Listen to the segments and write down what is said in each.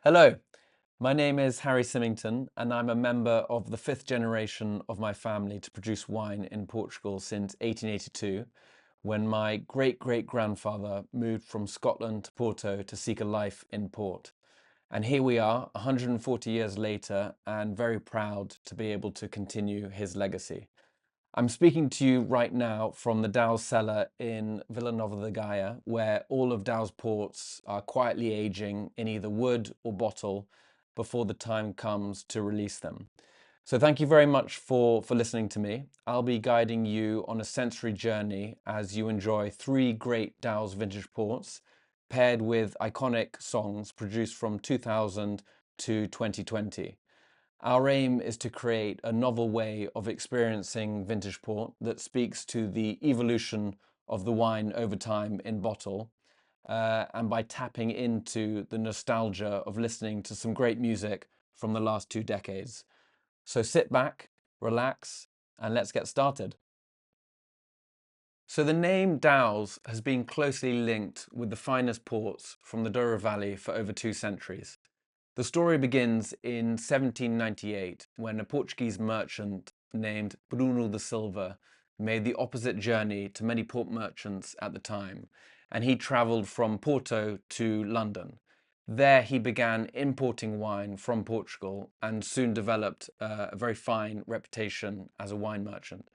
Hello, my name is Harry Symington and I'm a member of the fifth generation of my family to produce wine in Portugal since 1882, when my great-great-grandfather moved from Scotland to Porto to seek a life in port. And here we are, 140 years later, and very proud to be able to continue his legacy. I'm speaking to you right now from the Dow's cellar in Villanova de Gaia, where all of Dow's ports are quietly aging in either wood or bottle before the time comes to release them. So thank you very much for listening to me. I'll be guiding you on a sensory journey as you enjoy three great Dow's vintage ports, paired with iconic songs produced from 2000 to 2020. Our aim is to create a novel way of experiencing vintage port that speaks to the evolution of the wine over time in bottle, and by tapping into the nostalgia of listening to some great music from the last 2 decades. So sit back, relax, and let's get started. So the name Dow's has been closely linked with the finest ports from the Douro Valley for over 2 centuries. The story begins in 1798 when a Portuguese merchant named Bruno de Silva made the opposite journey to many port merchants at the time, and he travelled from Porto to London. There he began importing wine from Portugal and soon developed a very fine reputation as a wine merchant.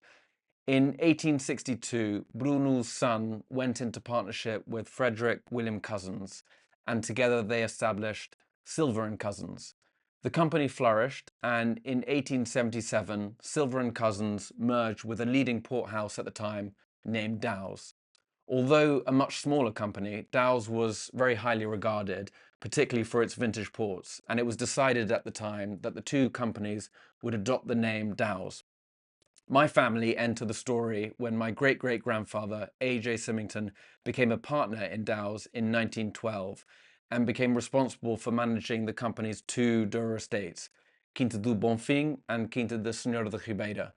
In 1862, Bruno's son went into partnership with Frederick William Cousins, and together they established Silver and Cousins. The company flourished, and in 1877, Silver and Cousins merged with a leading port house at the time named Dow's. Although a much smaller company, Dow's was very highly regarded, particularly for its vintage ports, and it was decided at the time that the two companies would adopt the name Dow's. My family entered the story when my great-great-grandfather, A.J. Symington, became a partner in Dow's in 1912 and became responsible for managing the company's two Douro estates, Quinta do Bonfim and Quinta de Senhora de Ribeira.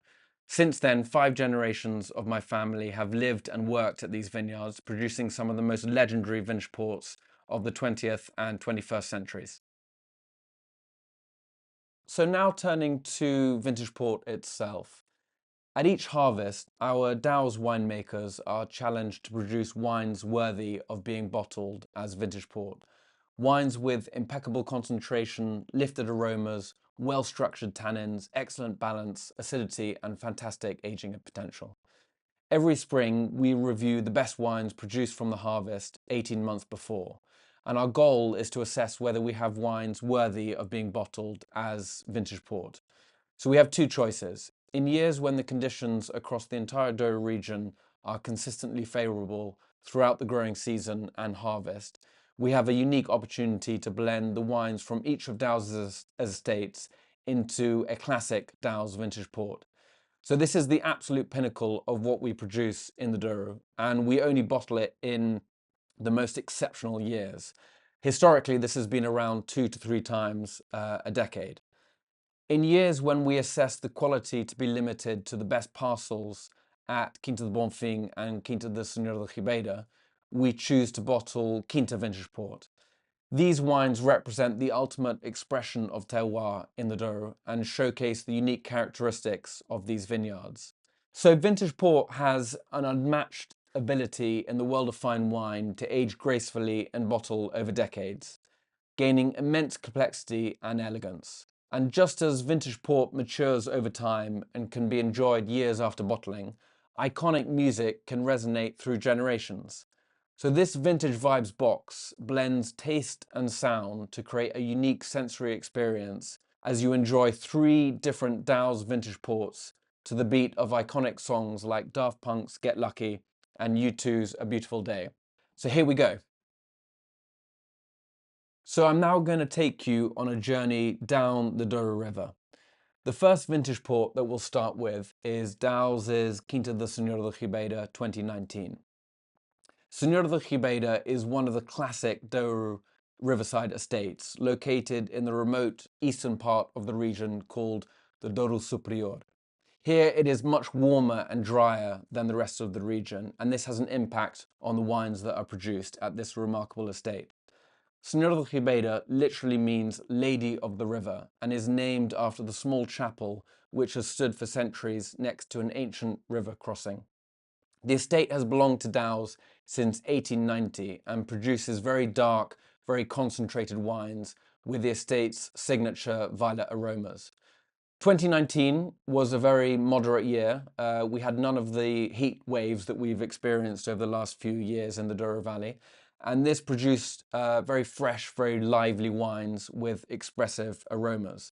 Since then, 5 generations of my family have lived and worked at these vineyards, producing some of the most legendary vintage ports of the 20th and 21st centuries. So now turning to vintage port itself. At each harvest, our Dow's winemakers are challenged to produce wines worthy of being bottled as vintage port. Wines with impeccable concentration, lifted aromas, well-structured tannins, excellent balance, acidity, and fantastic aging potential. Every spring, we review the best wines produced from the harvest 18 months before, and our goal is to assess whether we have wines worthy of being bottled as vintage port. So we have two choices. In years when the conditions across the entire Douro region are consistently favourable throughout the growing season and harvest, we have a unique opportunity to blend the wines from each of Dow's estates into a classic Dow's vintage port. So this is the absolute pinnacle of what we produce in the Douro, and we only bottle it in the most exceptional years. Historically, this has been around 2 to 3 times a decade. In years when we assess the quality to be limited to the best parcels at Quinta de Bonfim and Quinta de Senhora de Ribeira, we choose to bottle Quinta Vintage Port. These wines represent the ultimate expression of terroir in the Douro and showcase the unique characteristics of these vineyards. So vintage port has an unmatched ability in the world of fine wine to age gracefully and bottle over decades, gaining immense complexity and elegance. And just as vintage port matures over time and can be enjoyed years after bottling, iconic music can resonate through generations. So this Vintage Vibes box blends taste and sound to create a unique sensory experience as you enjoy three different Dow's vintage ports to the beat of iconic songs like Daft Punk's Get Lucky and U2's A Beautiful Day. So here we go. So I'm now going to take you on a journey down the Douro River. The first vintage port that we'll start with is Dow's Quinta de Senhora de Ribeira 2019. Senhora de Ribeira is one of the classic Douro riverside estates located in the remote eastern part of the region called the Douro Superior. Here it is much warmer and drier than the rest of the region, and this has an impact on the wines that are produced at this remarkable estate. Senhora de Ribeira literally means Lady of the River and is named after the small chapel which has stood for centuries next to an ancient river crossing. The estate has belonged to Dow's since 1890 and produces very dark, very concentrated wines with the estate's signature violet aromas. 2019 was a very moderate year. We had none of the heat waves that we've experienced over the last few years in the Douro Valley. And this produced very fresh, very lively wines with expressive aromas.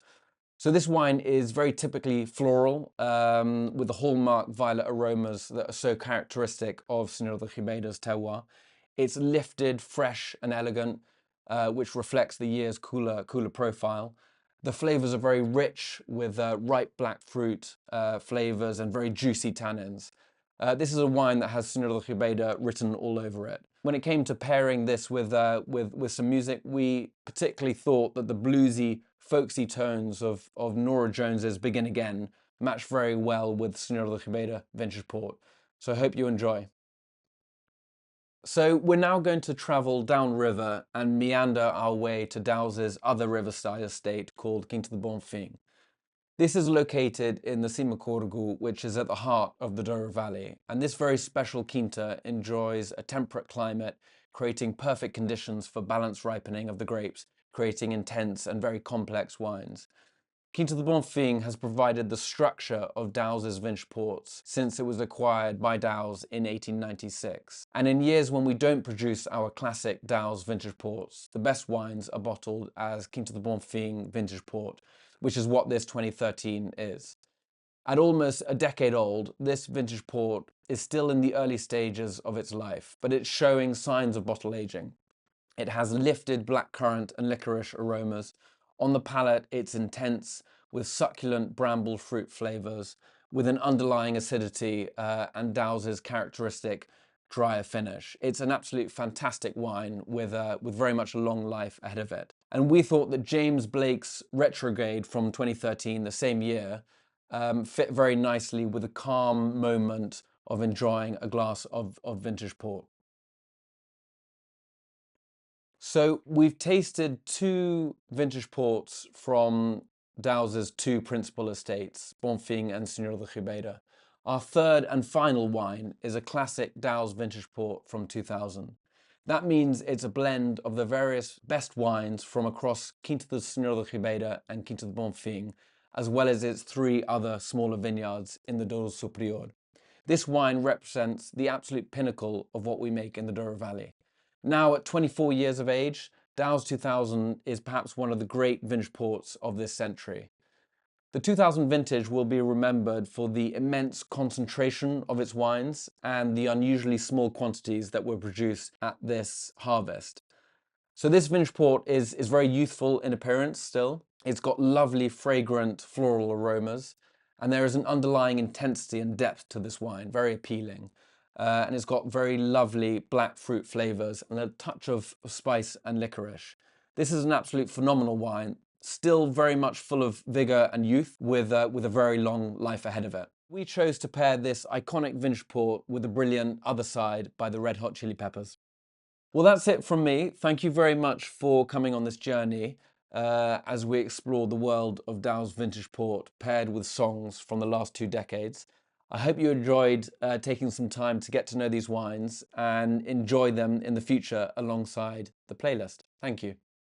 So this wine is very typically floral, with the hallmark violet aromas that are so characteristic of Senhor de Ribeira's terroir. It's lifted, fresh and elegant, which reflects the year's cooler profile. The flavors are very rich with ripe black fruit flavors and very juicy tannins. This is a wine that has Senhor de Ribeira written all over it. When it came to pairing this with some music, we particularly thought that the bluesy, folksy tones of Norah Jones's Begin Again match very well with Senhor de Ribeira Vintage Port. So I hope you enjoy. So we're now going to travel downriver and meander our way to Dow's other riverside estate called Quinta de Bonfim. This is located in the Symington, which is at the heart of the Douro Valley, and this very special quinta enjoys a temperate climate, creating perfect conditions for balanced ripening of the grapes, creating intense and very complex wines. Quinta de Bonfim has provided the structure of Dow's vintage ports since it was acquired by Dow's in 1896. And in years when we don't produce our classic Dow's vintage ports, the best wines are bottled as Quinta de Bonfim vintage port, which is what this 2013 is. At almost a decade old, this vintage port is still in the early stages of its life, but it's showing signs of bottle aging. It has lifted blackcurrant and licorice aromas. On the palate, it's intense with succulent bramble fruit flavors, with an underlying acidity and Dow's characteristic drier finish. It's an absolute fantastic wine with very much a long life ahead of it. And we thought that James Blake's Retrograde from 2013, the same year, fit very nicely with a calm moment of enjoying a glass of vintage port. So we've tasted two vintage ports from Dow's two principal estates, Bonfim and Senhor de Ribeira. Our third and final wine is a classic Dow's vintage port from 2000. That means it's a blend of the various best wines from across Quinta de Senhor de Ribeira and Quinta de Bonfim, as well as its three other smaller vineyards in the Douro Superior. This wine represents the absolute pinnacle of what we make in the Douro Valley. Now at 24 years of age, Dow's 2000 is perhaps one of the great vintage ports of this century. The 2000 vintage will be remembered for the immense concentration of its wines and the unusually small quantities that were produced at this harvest. So this vintage port is very youthful in appearance still. It's got lovely, fragrant floral aromas, and there is an underlying intensity and depth to this wine, very appealing. And it's got very lovely black fruit flavors and a touch of spice and licorice. This is an absolute phenomenal wine, still very much full of vigor and youth with a very long life ahead of it. We chose to pair this iconic vintage port with the brilliant Other Side by the Red Hot Chili Peppers. Well, that's it from me. Thank you very much for coming on this journey as we explore the world of Dow's vintage port paired with songs from the last 2 decades. I hope you enjoyed taking some time to get to know these wines and enjoy them in the future alongside the playlist. Thank you.